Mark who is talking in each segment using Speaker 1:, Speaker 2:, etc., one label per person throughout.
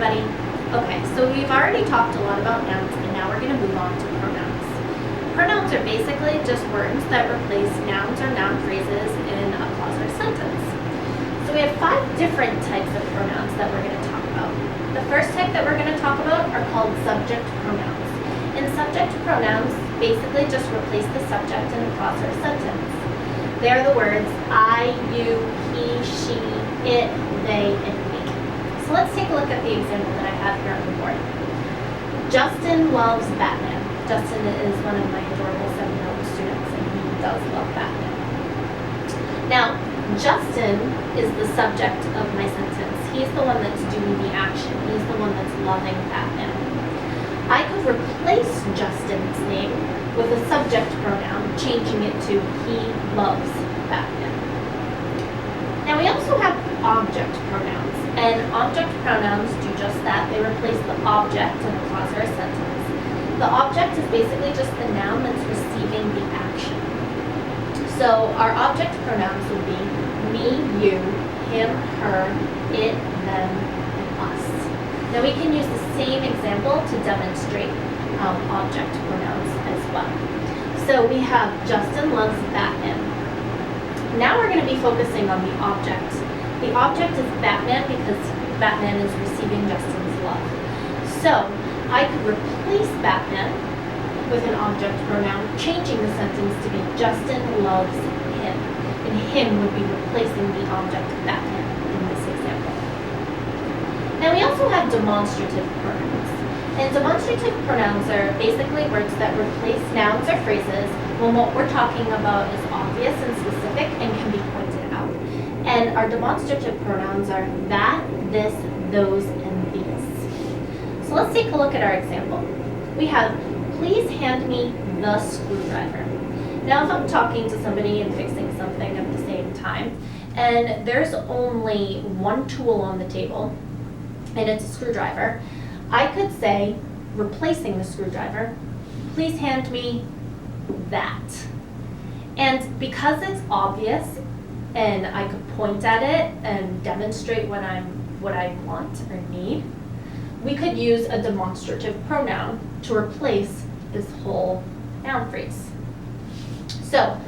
Speaker 1: everybody. Okay, so we've already talked a lot about nouns, and now we're going to move on to pronouns. Pronouns are basically just words that replace nouns or noun phrases in a clause or sentence. So we have 5 different types of pronouns that we're going to talk about. The first type that we're going to talk about are called subject pronouns. And subject pronouns basically just replace the subject in a clause or sentence. They are the words I, you, he, she, it, they, and me. So let's take a look at the example that I have here on the board. Justin loves Batman. Justin is one of my adorable 7-year-old students, and he does love Batman. Now, Justin is the subject of my sentence. He's the one that's doing the action. He's the one that's loving Batman. I could replace Justin's name with a subject pronoun, changing it to he loves Batman. Now we also have object pronouns, and object pronouns do just that. They replace the object in a clause or a sentence. The object is basically just the noun that's receiving the action. So our object pronouns would be me, you, him, her, it, them, and us. Now we can use the same example to demonstrate object pronouns as well. So we have Justin loves Batman. Now we're going to be focusing on the object. The object is Batman because Batman is receiving Justin's love. So I could replace Batman with an object pronoun, changing the sentence to be Justin loves him. And him would be replacing the object Batman in this example. Now we also have demonstrative pronouns. And demonstrative pronouns are basically words that replace nouns or phrases when what we're talking about is obvious and specific and can be pointed out. And our demonstrative pronouns are that, this, those, and these. So let's take a look at our example. We have, please hand me the screwdriver. Now if I'm talking to somebody and fixing something at the same time, and there's only one tool on the table, and it's a screwdriver, I could say, replacing the screwdriver, please hand me that. And because it's obvious, and I could point at it and demonstrate what I want or need, we could use a demonstrative pronoun to replace this whole noun phrase. So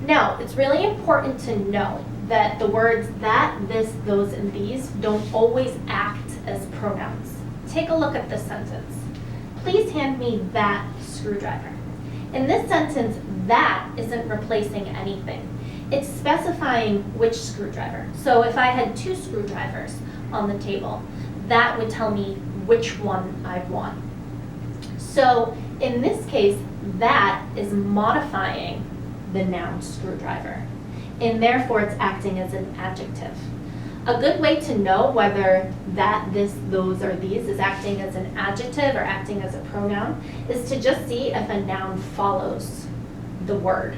Speaker 1: now it's really important to know that the words that, this, those, and these don't always act as pronouns. Take a look at this sentence. Please hand me that screwdriver. In this sentence, that isn't replacing anything. It's specifying which screwdriver. So if I had 2 screwdrivers on the table, that would tell me which one I want. So in this case, that is modifying the noun screwdriver, and therefore it's acting as an adjective. A good way to know whether that, this, those, or these is acting as an adjective or acting as a pronoun is to just see if a noun follows the word.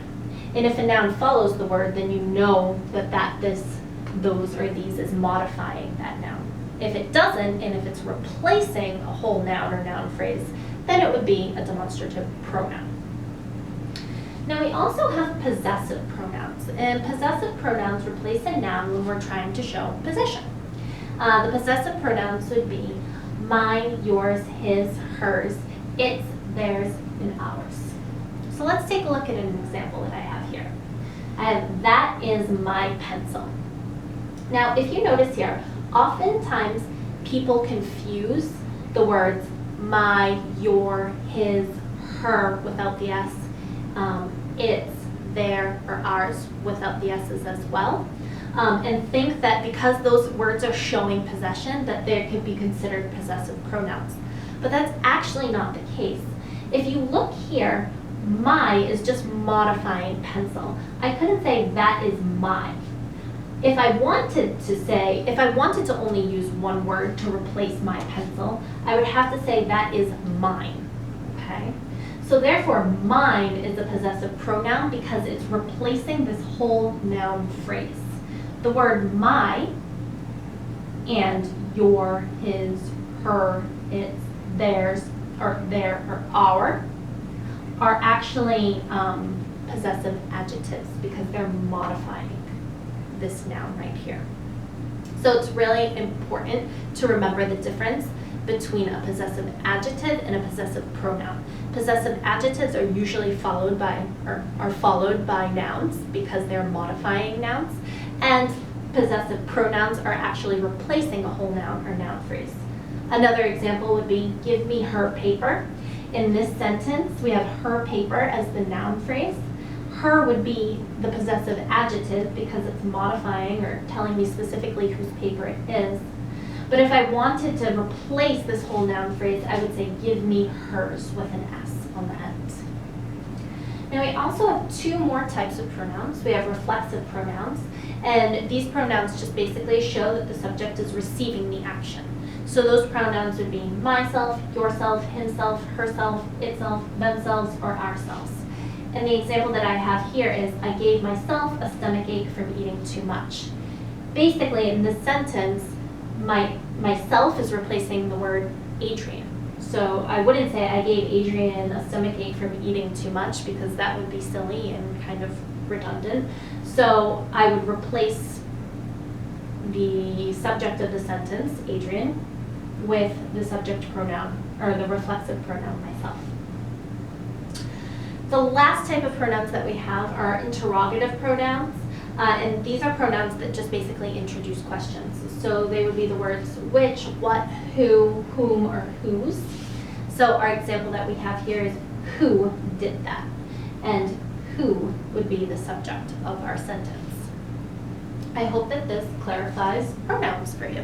Speaker 1: And if a noun follows the word, then you know that that, this, those, or these is modifying that noun. If it doesn't, and if it's replacing a whole noun or noun phrase, then it would be a demonstrative pronoun. Now we also have possessive pronouns, and possessive pronouns replace a noun when we're trying to show possession. The possessive pronouns would be mine, yours, his, hers, its, theirs, and ours. So let's take a look at an example that I have here. I have, that is my pencil. Now if you notice here, oftentimes people confuse the words my, your, his, her without the S, its, their, or ours without the S's as well, and think that because those words are showing possession that they could be considered possessive pronouns. But that's actually not the case. If you look here, my is just modifying pencil. I couldn't say that is mine. If I wanted to only use one word to replace my pencil, I would have to say that is mine, okay? So therefore, mine is a possessive pronoun because it's replacing this whole noun phrase. The word my and your, his, her, its, theirs, or their, or our are actually possessive adjectives because they're modifying this noun right here. So it's really important to remember the difference between a possessive adjective and a possessive pronoun. Possessive adjectives are usually followed by nouns because they're modifying nouns, and possessive pronouns are actually replacing a whole noun or noun phrase. Another example would be, give me her paper. In this sentence, we have her paper as the noun phrase. Her would be the possessive adjective because it's modifying or telling me specifically whose paper it is. But if I wanted to replace this whole noun phrase, I would say, give me hers with an S on the end. Now we also have two more types of pronouns. We have reflexive pronouns, and these pronouns just basically show that the subject is receiving the action. So those pronouns would be myself, yourself, himself, herself, itself, themselves, or ourselves. And the example that I have here is, I gave myself a stomachache from eating too much. Basically, in this sentence, myself is replacing the word Adrian. So I wouldn't say I gave Adrian a stomachache from eating too much because that would be silly and kind of redundant. So I would replace the subject of the sentence, Adrian, with the subject pronoun, or the reflexive pronoun, myself. The last type of pronouns that we have are interrogative pronouns, and these are pronouns that just basically introduce questions. So they would be the words which, what, who, whom, or whose. So our example that we have here is, who did that? And who would be the subject of our sentence. I hope that this clarifies pronouns for you.